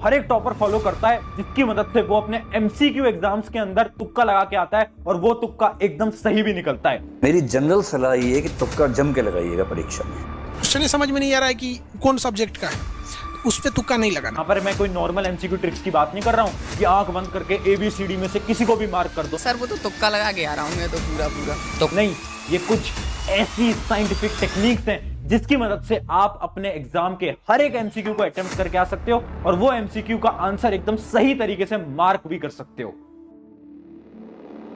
हर एक topper follow करता है, जिसकी मदद से वो अपने एमसीक्यू एग्जाम्स के अंदर तुक्का लगा के आता है और वो तुक्का एकदम सही भी निकलता है। मेरी जनरल सलाह ये है कि तुक्का जम के लगाइएगा परीक्षा में। क्वेश्चन समझ में नहीं आ रहा है कि कौन सब्जेक्ट का है, उस पे तुक्का नहीं लगाना। यहाँ पर मैं कोई नॉर्मल एमसीक्यू ट्रिक्स की बात नहीं कर रहा हूँ कि आंख बंद करके ABCD में से किसी को भी मार्क कर दो। सर वो तो तुक्का लगा के आ रहा हूँ मैं तो पूरा तो नहीं, ये कुछ ऐसी साइंटिफिक टेक्निक्स हैं जिसकी मदद से आप अपने एग्जाम के हर एक एमसीक्यू को अटेम्प्ट करके आ सकते हो और वो एमसीक्यू का आंसर एकदम सही तरीके से मार्क भी कर सकते हो।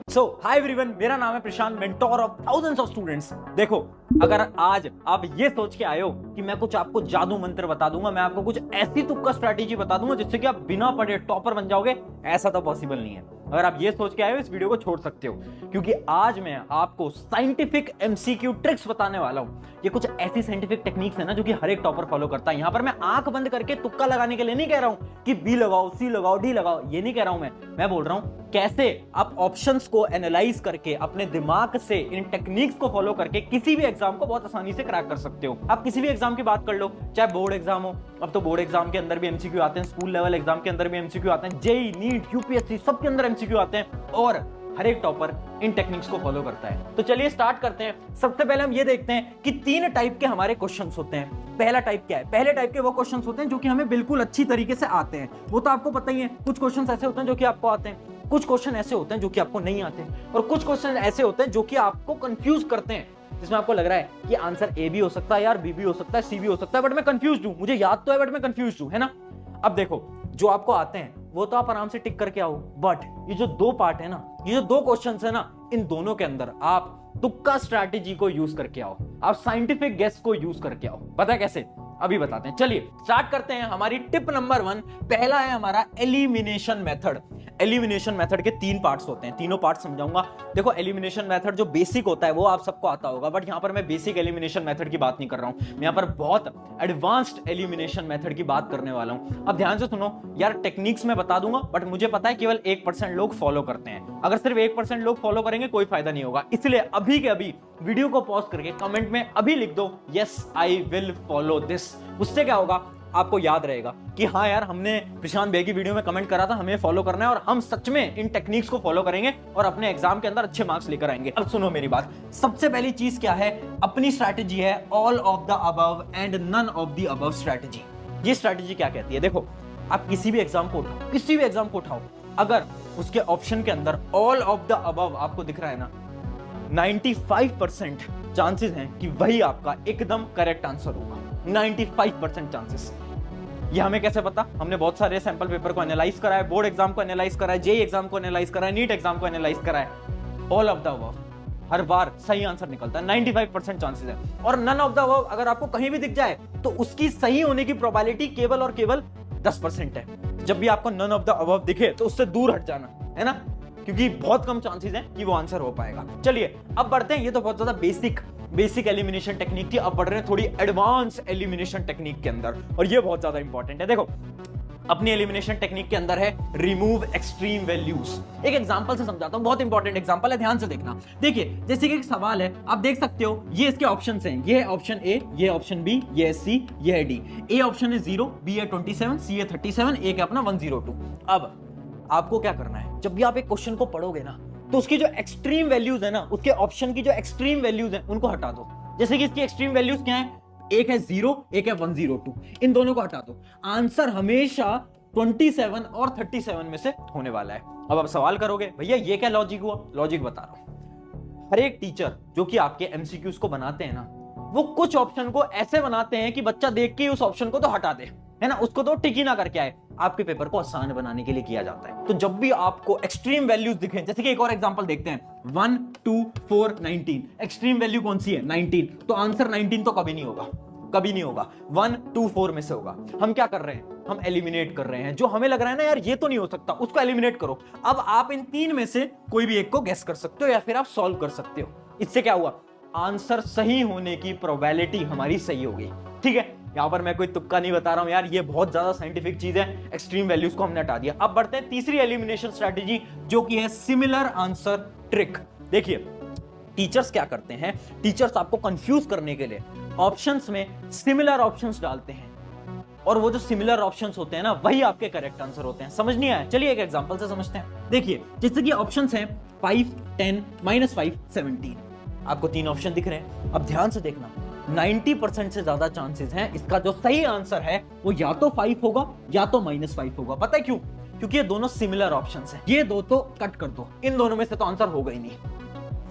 सो हाय एवरीवन, मेरा नाम है Prashant, mentor of thousands of students. देखो, अगर आज आप ये सोच के आए हो कि मैं कुछ आपको जादू मंत्र बता दूंगा, मैं आपको कुछ ऐसी तुक्का स्ट्रैटेजी बता दूंगा जिससे कि आप बिना पढ़े टॉपर बन जाओगे, ऐसा तो पॉसिबल नहीं है। अगर आप ये सोच के आए हो, इस वीडियो को छोड़ सकते हो, क्योंकि आज मैं आपको साइंटिफिक एमसीक्यू ट्रिक्स बताने वाला हूं। ये कुछ ऐसी साइंटिफिक टेक्निक्स है ना जो कि हर एक टॉपर फॉलो करता है। यहां पर मैं आंख बंद करके तुक्का लगाने के लिए नहीं कह रहा हूं कि बी लगाओ, सी लगाओ, डी लगाओ, ये नहीं कह रहा हूं मैं बोल रहा हूं कैसे आप ऑप्शंस को एनालाइज करके अपने दिमाग से इन टेक्निक्स को फॉलो करके किसी भी एग्जाम को बहुत आसानी से क्रैक कर सकते हो। आप किसी भी एग्जाम की बात कर लो, चाहे बोर्ड एग्जाम हो, अब तो बोर्ड एग्जाम के अंदर भी एमसीक्यू आते हैं, स्कूल लेवल एग्जाम के अंदर भी एमसीक्यू आते हैं, जेईई, नीट, यूपीएससी सबके अंदर एमसीक्यू आते हैं और हर एक टॉपर इन टेक्निक्स को फॉलो करता है। तो चलिए स्टार्ट करते हैं। सबसे पहले हम ये देखते हैं कि 3 टाइप के हमारे क्वेश्चंस होते हैं। पहला टाइप क्या है? पहले टाइप के वो क्वेश्चंस होते हैं जो कि हमें बिल्कुल अच्छी तरीके से आते हैं, वो तो आपको पता ही है। कुछ क्वेश्चंस ऐसे होते हैं जो कि आपको आते हैं, कुछ क्वेश्चन ऐसे होते हैं जो कि आपको नहीं आते, और कुछ क्वेश्चन ऐसे होते हैं जो कि आपको कंफ्यूज करते हैं, जिसमें आपको लग रहा है कि आंसर ए भी हो सकता है यार, बी भी हो सकता है, सी भी हो सकता है, बट मैं कंफ्यूज हूं, मुझे याद तो है बट मैं कंफ्यूज हूं, है ना। अब देखो, जो आपको आते हैं वो तो आप आराम से टिक करके आओ, बट ये जो 2 पार्ट है ना, ये जो 2 क्वेश्चंस है ना, इन दोनों के अंदर आप तुक्का स्ट्रैटेजी को यूज करके आओ, आप साइंटिफिक गेस को यूज करके आओ। पता है कैसे? अभी बताते हैं। चलिए स्टार्ट करते हैं। हमारी टिप नंबर 1, पहला है हमारा एलिमिनेशन मेथड। एलिमिनेशन मेथड के 3 पार्ट्स होते हैं, तीनों पार्ट समझाऊंगा। देखो, एलिमिनेशन मेथड जो बेसिक होता है वो आप सबको आता होगा, बट यहां पर मैं बेसिक एलिमिनेशन मेथड की बात नहीं कर रहा हूं, मैं यहां पर बहुत एडवांस्ड एलिमिनेशन मेथड की बात करने वाला हूं। अब ध्यान से सुनो यार, टेक्निक्स मैं बता दूंगा बट मुझे पता है केवल 1% लोग फॉलो करते हैं। अगर सिर्फ 1% लोग फॉलो करेंगे कोई फायदा नहीं होगा, इसलिए अभी के अभी वीडियो को पॉज करके कमेंट में अभी लिख दो yes I will follow this. उससे क्या होगा, आपको याद रहेगा कि हाँ यार, हमने प्रशांत भैया की वीडियो में कमेंट करा था, हमें फॉलो करना है और हम सच में इन टेक्निक्स को फॉलो करेंगे और अपने एग्जाम के अंदर अच्छे मार्क्स लेकर आएंगे। अब सुनो मेरी बात, सबसे पहली चीज क्या है, अपनी स्ट्रैटेजी है all of the above and none of the above strategy. ये स्ट्रैटेजी क्या कहती है? देखो, आप किसी भी एग्जाम को उठाओ, किसी भी एग्जाम को उठाओ, अगर उसके ऑप्शन के अंदर ऑल ऑफ द अबव आपको दिख रहा है ना, 95% चांसेस हैं कि वही आपका एकदम करेक्ट आंसर होगा। 95% चांसेस। ये हमें कैसे पता? हमने बहुत सारे सैंपल पेपर को एनालाइज करा है, बोर्ड एग्जाम को एनालाइज करा है, जेईई एग्जाम को एनालाइज करा है, नीट एग्जाम को एनालाइज करा है। ऑल ऑफ द अबव हर बार सही आंसर निकलता है, 95% चांसेस है। और नन ऑफ द अबव अगर आपको कहीं भी दिख जाए तो उसकी सही होने की प्रोबेबिलिटी केवल और केवल 10% है। जब भी आपको नन ऑफ द अबव दिखे तो उससे दूर हट जाना, है ना, क्योंकि बहुत कम चांसेस हैं कि वो आंसर हो पाएगा। चलिए अब बढ़ते हैं। ये तो बहुत ज्यादा बेसिक एलिमिनेशन टेक्निक थी, अब बढ़ रहे हैं थोड़ी एडवांस एलिमिनेशन टेक्निक के अंदर, और ये बहुत ज्यादा इंपॉर्टेंट है। देखो, अपनी एलिमिनेशन टेक्निक के अंदर है रिमूव एक्सट्रीम वैल्यूज। एक एग्जांपल से समझाता हूं, बहुत इंपॉर्टेंट एग्जांपल है, ध्यान से देखना। देखिए, जैसे कि एक सवाल है, आप देख सकते हो ये इसके ऑप्शंस हैं, ये है ऑप्शन ए, ये ऑप्शन बी, ये है सी, ये है डी। ए ऑप्शन है 0, बी है 27, सी है 37, ए है अपना 102। अब आपको क्या करना है, जब भी आप एक क्वेश्चन को पढ़ोगे ना, तो उसकी जो एक्सट्रीम वैल्यूज है ना, उसके ऑप्शन की जो एक्सट्रीम वैल्यूज हैं उनको हटा दो। जैसे कि इसकी एक्सट्रीम वैल्यूज क्या है, एक है 0, एक है 102, इन दोनों को हटा दो। आंसर हमेशा 27 और 37 में से होने वाला है। अब आप सवाल करोगे भैया ये क्या लॉजिक हुआ? लॉजिक बता रहा हूं। हर एक टीचर जो कि आपके एमसीक्यूज को बनाते हैं ना, वो कुछ ऑप्शन को ऐसे बनाते हैं कि बच्चा देख के उस ऑप्शन को तो हटा दे, है ना, उसको तो टिक ही ना करके आए। आपके पेपर को आसान बनाने के लिए किया जाता है। तो जब भी आपको एक्सट्रीम वैल्यूज दिखें, जैसे कि एक और एग्जांपल देखते हैं, 1 2 4 19, एक्सट्रीम वैल्यू कौन सी है? 19, तो आंसर 19 तो कभी नहीं होगा, कभी नहीं होगा, 1 2 4 में से होगा। हम क्या कर रहे हैं, हम एलिमिनेट कर रहे हैं। जो हमें लग रहा है ना यार ये तो नहीं हो सकता, उसको एलिमिनेट करो। अब आप इन 3 में से कोई भी एक को गेस कर सकते हो या फिर आप सॉल्व कर सकते हो। इससे क्या हुआ, आंसर सही होने की प्रोबेबिलिटी हमारी सही हो गई। ठीक है, यहां पर मैं कोई तुक्का नहीं बता रहा हूं यार, ये बहुत ज्यादा साइंटिफिक चीज है। एक्सट्रीम वैल्यूज को हमने हटा दिया। अब बढ़ते हैं तीसरी एलिमिनेशन स्ट्रेटजी, जो कि है सिमिलर आंसर ट्रिक। देखिए, टीचर्स क्या करते हैं, टीचर्स आपको कंफ्यूज करने के लिए ऑप्शंस में सिमिलर ऑप्शंस डालते हैं। और वो जो सिमिलर ऑप्शंस होते हैं ना वही आपके करेक्ट आंसर होते हैं। समझ नहीं आया? चलिए एक एग्जांपल से समझते हैं। देखिए जैसे कि ऑप्शंस हैं 5, 10, -5, 17। आपको 3 ऑप्शन दिख रहे हैं। अब ध्यान से देखना, 90% से ज्यादा चांसेस हैं इसका जो सही आंसर है वो या तो 5 होगा या तो -5 होगा। पता है क्यों? क्योंकि ये दोनों सिमिलर ऑप्शंस हैं। ये दो तो कट कर दो, इन दोनों में से तो आंसर होगा ही नहीं।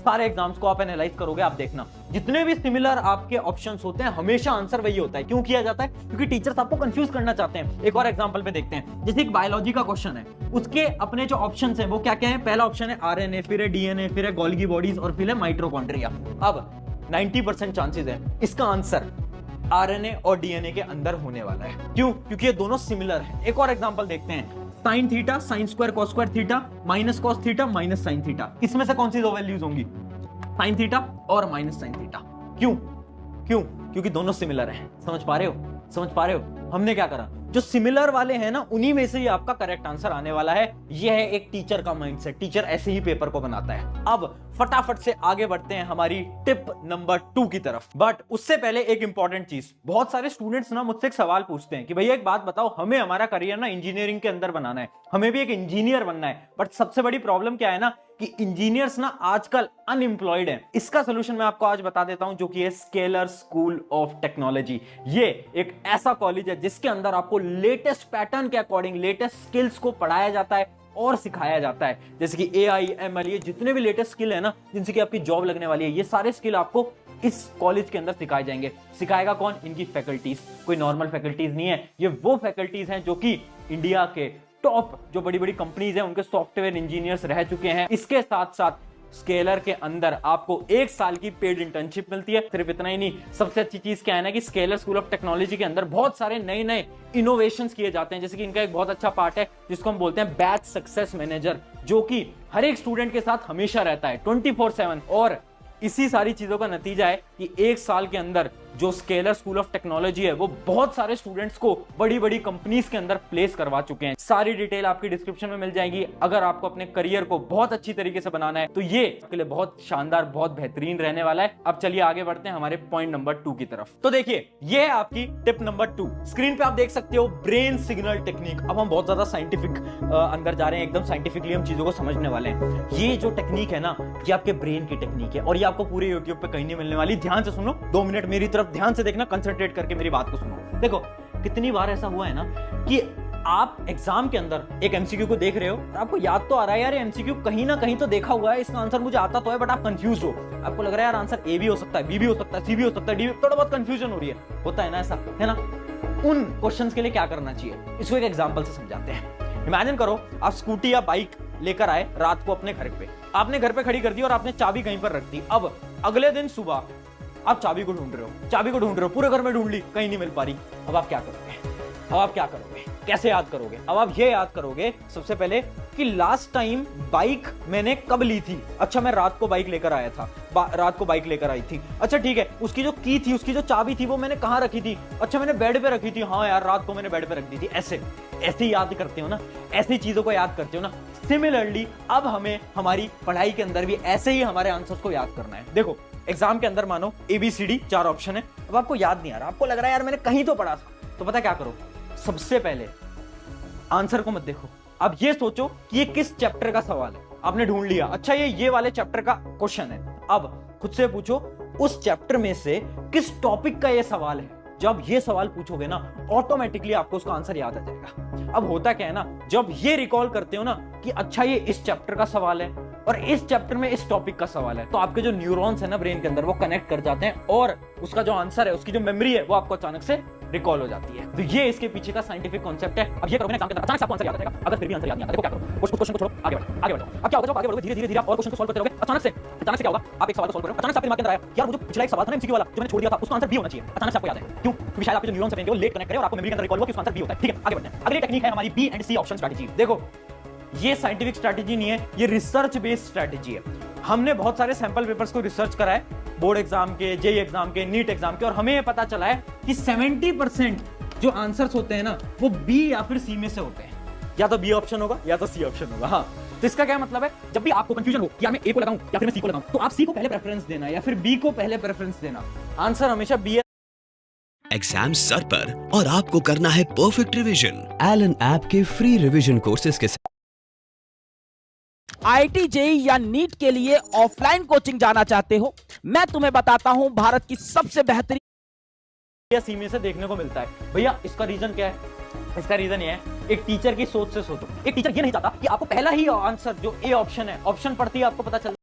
सारे एग्जाम्स को आप एनालाइज करोगे, आप देखना जितने भी सिमिलर आपके ऑप्शंस होते हैं हमेशा आंसर वही होता है। क्यों किया जाता है? क्योंकि टीचर्स आपको कंफ्यूज करना चाहते हैं। एक और एग्जांपल पे देखते हैं, जैसे एक बायोलॉजी का क्वेश्चन है, उसके अपने जो ऑप्शंस हैं वो क्या क्या है? पहला ऑप्शन है आरएनए, फिर है डीएनए, फिर है गोल्गी बॉडीज और फिर है माइटोकॉन्ड्रिया। अब 90% चांसेस है इसका आंसर आरएनए और डीएनए के अंदर होने वाला है। क्यों? क्योंकि ये दोनों सिमिलर हैं। एक और एग्जांपल देखते हैं, sine theta, sine square, cos square theta, minus cos theta, minus sine theta. इसमें से कौन सी दो वैल्यूज होंगी? साइन थीटा और माइनस साइन थीटा। क्यों? क्योंकि दोनों सिमिलर हैं। समझ पा रहे हो? हमने क्या करा, जो सिमिलर वाले हैं ना उन्हीं में से ही आपका करेक्ट आंसर आने वाला है। यह है एक टीचर का माइंडसेट। टीचर ऐसे ही पेपर को बनाता है। अब फटाफट से आगे बढ़ते हैं हमारी टिप नंबर 2 की तरफ। बट उससे पहले एक इंपॉर्टेंट चीज, बहुत सारे स्टूडेंट्स ना मुझसे एक सवाल पूछते हैं कि भैया एक बात बताओ, हमें हमारा करियर ना इंजीनियरिंग के अंदर बनाना है, हमें भी एक इंजीनियर बनना है, बट सबसे बड़ी प्रॉब्लम क्या है ना कि इंजीनियर्स ना आजकल अनएम्प्लॉयड हैं। इसका सोल्यूशन मैं आपको आज बता देता हूं, जो कि है स्केलर स्कूल ऑफ टेक्नोलॉजी। ये एक ऐसा कॉलेज है जिसके अंदर आपको लेटेस्ट पैटर्न के अकॉर्डिंग लेटेस्ट स्किल्स को पढ़ाया जाता है और सिखाया जाता है। जैसे कि AI, ML, ये जितने भी लेटेस्ट स्किल है ना जिनसे कि आपकी जॉब लगने वाली है, ये सारे स्किल आपको इस कॉलेज के अंदर सिखाए जाएंगे। सिखाएगा कौन? इनकी फैकल्टीज। कोई नॉर्मल फैकल्टीज नहीं है, ये वो फैकल्टीज हैं जो कि इंडिया के टॉप जो बड़ी बड़ी कंपनीज हैं उनके सॉफ्टवेयर इंजीनियर्स रह चुके हैं। इसके साथ साथ स्केलर के अंदर आपको 1 साल की पेड इंटर्नशिप मिलती है। सिर्फ इतना ही नहीं, सबसे अच्छी चीज क्या है ना कि स्केलर स्कूल ऑफ टेक्नोलॉजी के अंदर बहुत सारे नए नए इनोवेशंस किए जाते हैं। जैसे कि इनका एक बहुत अच्छा पार्ट है जिसको हम बोलते हैं बैच सक्सेस मैनेजर, जो कि हर एक स्टूडेंट के साथ हमेशा रहता है 24/7। और इसी सारी चीजों का नतीजा है कि 1 साल के अंदर जो स्केलर स्कूल ऑफ टेक्नोलॉजी है वो बहुत सारे स्टूडेंट्स को बड़ी बड़ी कंपनीज के अंदर प्लेस करवा चुके हैं। सारी डिटेल आपकी डिस्क्रिप्शन में मिल जाएगी। अगर आपको अपने करियर को बहुत अच्छी तरीके से बनाना है तो ये आपके लिए बहुत शानदार, बहुत बेहतरीन रहने वाला है। अब चलिए आगे बढ़ते हैं हमारे पॉइंट नंबर 2 की तरफ। तो देखिए ये है आपकी टिप नंबर 2। स्क्रीन पे आप देख सकते हो ब्रेन सिग्नल टेक्निक। अब हम बहुत ज्यादा साइंटिफिक अंदर जा रहे हैं, एकदम साइंटिफिकली हम चीजों को समझने वाले हैं। ये जो टेक्निक है ना ये आपके ब्रेन की टेक्निक है और ये आपको पूरे यूट्यूब पे कहीं नहीं मिलने वाली। ध्यान से सुनो, 2 मिनट मेरी तरफ ध्यान से देखना, कंसंट्रेट करके मेरी बात को सुनो। देखो कितनी बार ऐसा हुआ है ना कि आप एग्जाम के अंदर एक एमसीक्यू को देख रहे हो और आपको याद तो आ रहा है यार ये एमसीक्यू कहीं ना कहीं तो देखा हुआ है, इसका आंसर मुझे आता तो है, बट आप कंफ्यूज हो। आपको लग रहा है यार आंसर ए भी हो सकता है, बी भी हो सकता है, सी भी हो सकता है, डी भी। थोड़ा बहुत कंफ्यूजन हो रही है, होता है ना ऐसा, है ना? उन क्वेश्चंस के लिए क्या करना चाहिए इसको एक एग्जांपल से समझाते हैं। इमेजिन करो आप स्कूटी या बाइक लेकर आए रात को अपने घर पे, आपने घर पे खड़ी कर दी और आपने चाबी कहीं पर रख दी। अब अगले दिन सुबह आप चाबी को ढूंढ रहे हो, पूरे घर में ढूंढ ली, कहीं नहीं मिल पा रही। अब आप क्या करोगे? कैसे याद करोगे? अब आप ये याद करोगे सबसे पहले कि लास्ट टाइम बाइक मैंने कब ली थी। अच्छा मैं रात को बाइक लेकर आया था, रात को बाइक लेकर आई थी। अच्छा ठीक है, उसकी जो की थी, उसकी जो चाबी थी वो मैंने कहाँ रखी थी? अच्छा मैंने बेड पे रखी थी। हाँ यार रात को मैंने बेड पे रख दी थी। ऐसे याद करते हो ना, ऐसी चीजों को याद करते हो ना। सिमिलरली अब हमें हमारी पढ़ाई के अंदर भी ऐसे ही हमारे आंसर्स को याद करना है। देखो एग्जाम के अंदर मानो ABCD 4 ऑप्शन है, अब आपको याद नहीं आ रहा, आपको लग रहा है यार मैंने कहीं तो पढ़ा था, तो पता क्या करो, सबसे पहले आंसर को मत देखो, अब ये सोचो कि ये किस चैप्टर का सवाल है। आपने ढूंढ लिया, अच्छा ये वाले चैप्टर का क्वेश्चन है। अब खुद से पूछो उस चैप्टर में से किस टॉपिक का ये सवाल है। जब ये सवाल पूछोगे ना ऑटोमेटिकली आपको उसका आंसर याद आ जाएगा। अब होता क्या है ना, जब ये रिकॉल करते हो ना कि अच्छा ये इस चैप्टर का सवाल है और इस चैप्टर में इस टॉपिक का सवाल है, तो आपके जो न्यूरॉन्स है ना ब्रेन के अंदर वो कनेक्ट कर जाते हैं और उसका जो आंसर है, उसकी जो मेमोरी है वो आपको अचानक से रिकॉल हो जाती है। तो ये इसके पीछे का साइंटिफिक कॉन्सेप्ट है। अब ये करोगे ना एग्जाम के अंदर, अचानक से आपको आंसर याद आ जाएगा। अगर फिर भी आंसर याद नहीं आता, देखो क्या करो, कुछ क्वेश्चन को छोड़ो, आगे बढ़ो। अब क्या होगा, जब आगे बढ़ोगे धीरे धीरे आप और क्वेश्चन को सॉल्व करते रहोगे, अचानक से क्या होगा, आप एक सवाल को सॉल्व कर रहे हो, अचानक से आपके दिमाग के अंदर आया यार वो जो पिछला एक सवाल था ना MCQ वाला जो मैंने छोड़ दिया था, उसका आंसर बी होना चाहिए। अचानक से आपको याद आएगा। क्यों? क्योंकि शायद आपके जो न्यूरॉन्स हैं वो लेट कनेक्ट करे और आपको मेमोरी के अंदर रिकॉल हुआ कि उसका आंसर बी होता है। ठीक है, आगे बढ़ते हैं। अगली टेक्निक है हमारी B and C option strategy. देखो ये साइंटिफिक स्ट्रेटजी नहीं है, ये रिसर्च बेस्ड स्ट्रेटजी है। हमने बहुत सारे सैंपल पेपर्स को रिसर्च करा है, बोर्ड एग्जाम के, जेईई एग्जाम के, नीट एग्जाम के, और हमें ये पता चला है कि 70% जो आंसर्स होते हैं ना वो बी या फिर सी में से होते हैं। या तो बी ऑप्शन होगा या तो सी ऑप्शन होगा। हाँ, तो इसका क्या मतलब है, जब भी आपको कंफ्यूजन हो कि मैं ए को लगाऊं या फिर मैं सी को लगाऊं, तो आप सी को पहले प्रेफरेंस देना या फिर बी को पहले प्रेफरेंस देना। आंसर हमेशा बी एग्जाम सर पर और आपको करना है परफेक्ट रिवीजन। एलन ऐप के फ्री रिवीजन कोर्सेज के साथ IIT जेईई या नीट के लिए ऑफलाइन कोचिंग जाना चाहते हो? मैं तुम्हें बताता हूं भारत की सबसे बेहतरीन या सीमे से देखने को मिलता है। भैया इसका रीजन क्या है? इसका रीजन ये है, एक टीचर की सोच से सोचो। एक टीचर ये नहीं चाहता कि आपको पहला ही आंसर जो ए ऑप्शन है, ऑप्शन पढ़ती है आपको पता चल